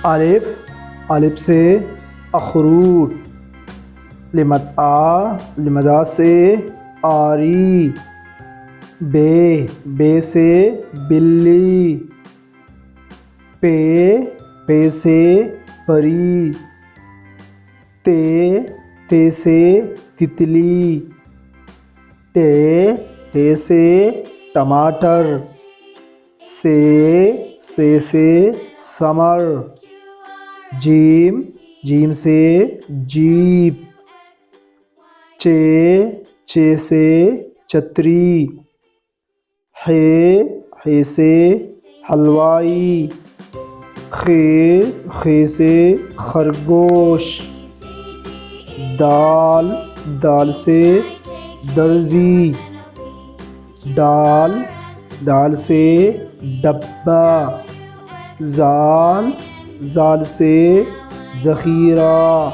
الف، الف سے اخروٹ، لمدا سے آری، بے سے بلی، پے سے پری، تے سے تتلی، ٹے سے ٹماٹر، سے سمر، جیم سے جیپ، چے سے چھتری، ہے سے حلوائی، خے سے خرگوش، دال سے درزی، ڈال سے ڈبہ، زال سے ذخیرہ۔